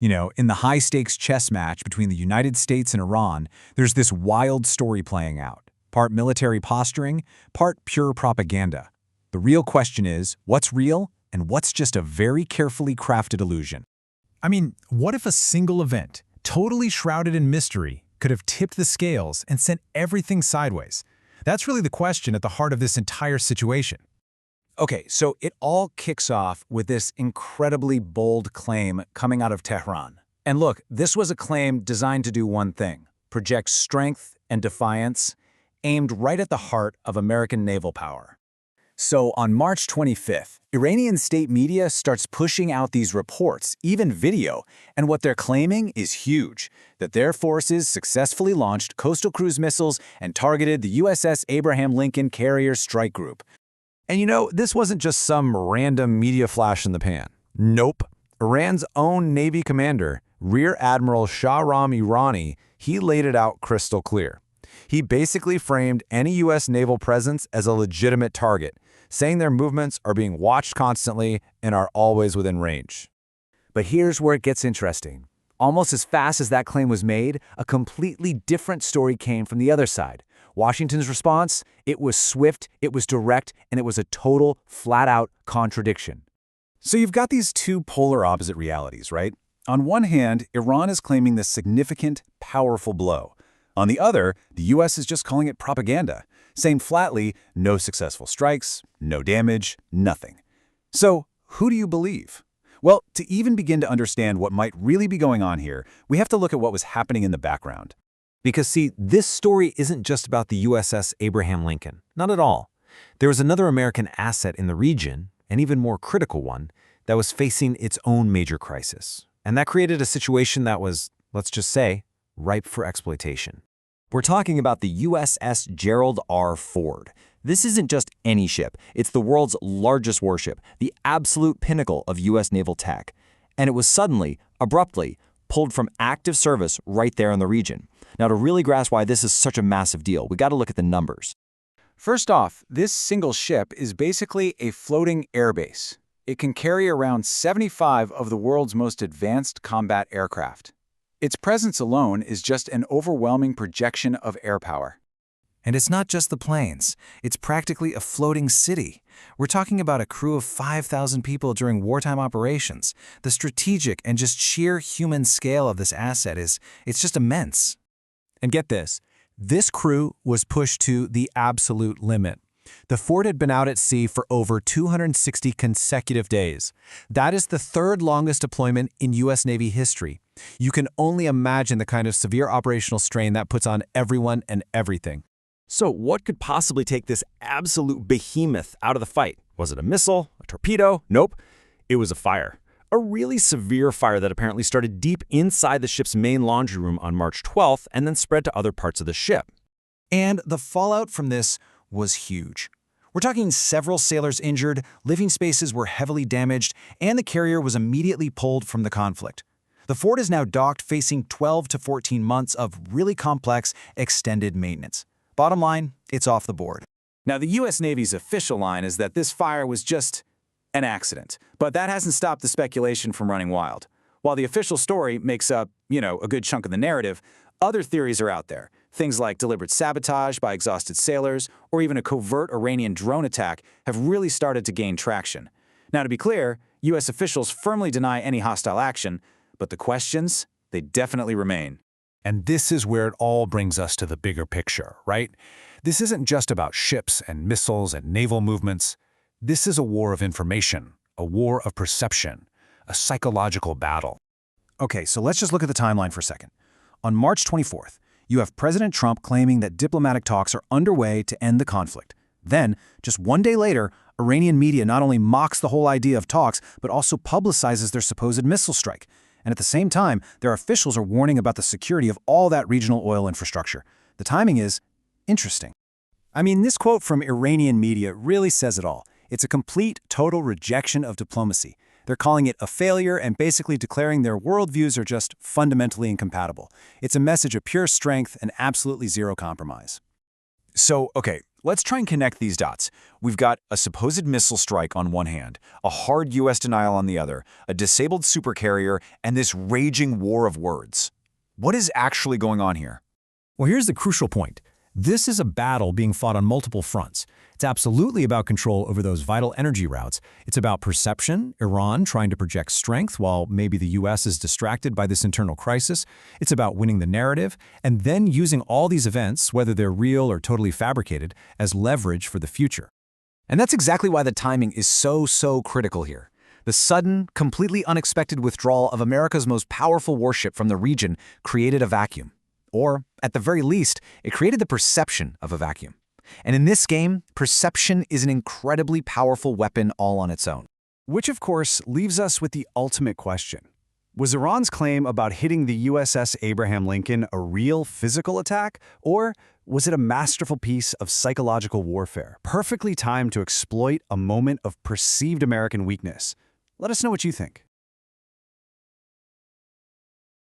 In the high-stakes chess match between the United States and Iran, there's this wild story playing out. Part military posturing, part pure propaganda. The real question is, what's real and what's just a very carefully crafted illusion? I mean, what if a single event, totally shrouded in mystery, could have tipped the scales and sent everything sideways? That's really the question at the heart of this entire situation. Okay, so it all kicks off with this incredibly bold claim coming out of Tehran. And look, this was a claim designed to do one thing: project strength and defiance, aimed right at the heart of American naval power. So on March 25th, Iranian state media starts pushing out these reports, even video, and what they're claiming is huge, that their forces successfully launched coastal cruise missiles and targeted the USS Abraham Lincoln Carrier Strike Group. And this wasn't just some random media flash in the pan. Nope. Iran's own Navy commander, Rear Admiral Shahram Irani, he laid it out crystal clear. He basically framed any U.S. naval presence as a legitimate target, saying their movements are being watched constantly and are always within range. But here's where it gets interesting. Almost as fast as that claim was made, a completely different story came from the other side. Washington's response? It was swift, it was direct, and it was a total, flat-out contradiction. So you've got these two polar opposite realities, right? On one hand, Iran is claiming this significant, powerful blow. On the other, the U.S. is just calling it propaganda, saying flatly, no successful strikes, no damage, nothing. So who do you believe? Well, to even begin to understand what might really be going on here, we have to look at what was happening in the background. Because see, this story isn't just about the USS Abraham Lincoln. Not at all. There was another American asset in the region, an even more critical one, that was facing its own major crisis. And that created a situation that was, let's just say, ripe for exploitation. We're talking about the USS Gerald R. Ford. This isn't just any ship. It's the world's largest warship, the absolute pinnacle of U.S. naval tech. And it was suddenly, abruptly, pulled from active service right there in the region. Now, to really grasp why this is such a massive deal, we got to look at the numbers. First off, this single ship is basically a floating airbase. It can carry around 75 of the world's most advanced combat aircraft. Its presence alone is just an overwhelming projection of air power. And it's not just the planes. It's practically a floating city. We're talking about a crew of 5,000 people during wartime operations. The strategic and just sheer human scale of this asset it's just immense. And get this crew was pushed to the absolute limit. The Ford had been out at sea for over 260 consecutive days. That is the third longest deployment in U.S. Navy history. You can only imagine the kind of severe operational strain that puts on everyone and everything. So what could possibly take this absolute behemoth out of the fight? Was it a missile? A torpedo? Nope. It was a fire. A really severe fire that apparently started deep inside the ship's main laundry room on March 12th and then spread to other parts of the ship. And the fallout from this was huge. We're talking several sailors injured, living spaces were heavily damaged, and the carrier was immediately pulled from the conflict. The Ford is now docked, facing 12 to 14 months of really complex, extended maintenance. Bottom line, it's off the board. Now, the U.S. Navy's official line is that this fire was just an accident, but that hasn't stopped the speculation from running wild. While the official story makes up, a good chunk of the narrative, other theories are out there. Things like deliberate sabotage by exhausted sailors or even a covert Iranian drone attack have really started to gain traction. Now, to be clear, U.S. officials firmly deny any hostile action, but the questions, they definitely remain. And this is where it all brings us to the bigger picture, right? This isn't just about ships and missiles and naval movements. This is a war of information, a war of perception, a psychological battle. Okay, so let's just look at the timeline for a second. On March 24th, you have President Trump claiming that diplomatic talks are underway to end the conflict. Then, just one day later, Iranian media not only mocks the whole idea of talks, but also publicizes their supposed missile strike. And at the same time, their officials are warning about the security of all that regional oil infrastructure. The timing is interesting. I mean, this quote from Iranian media really says it all. It's a complete, total rejection of diplomacy. They're calling it a failure and basically declaring their worldviews are just fundamentally incompatible. It's a message of pure strength and absolutely zero compromise. So, okay, Let's try and connect these dots. We've got a supposed missile strike on one hand, a hard U.S. denial on the other, a disabled supercarrier, and this raging war of words. What is actually going on here? Well, here's the crucial point. This is a battle being fought on multiple fronts. It's absolutely about control over those vital energy routes. It's about perception, Iran trying to project strength while maybe the U.S. is distracted by this internal crisis. It's about winning the narrative, and then using all these events, whether they're real or totally fabricated, as leverage for the future. And that's exactly why the timing is so critical here. The sudden, completely unexpected withdrawal of America's most powerful warship from the region created a vacuum. Or, at the very least, it created the perception of a vacuum. And in this game, perception is an incredibly powerful weapon all on its own. Which, of course, leaves us with the ultimate question. Was Iran's claim about hitting the USS Abraham Lincoln a real physical attack, or was it a masterful piece of psychological warfare, perfectly timed to exploit a moment of perceived American weakness? Let us know what you think.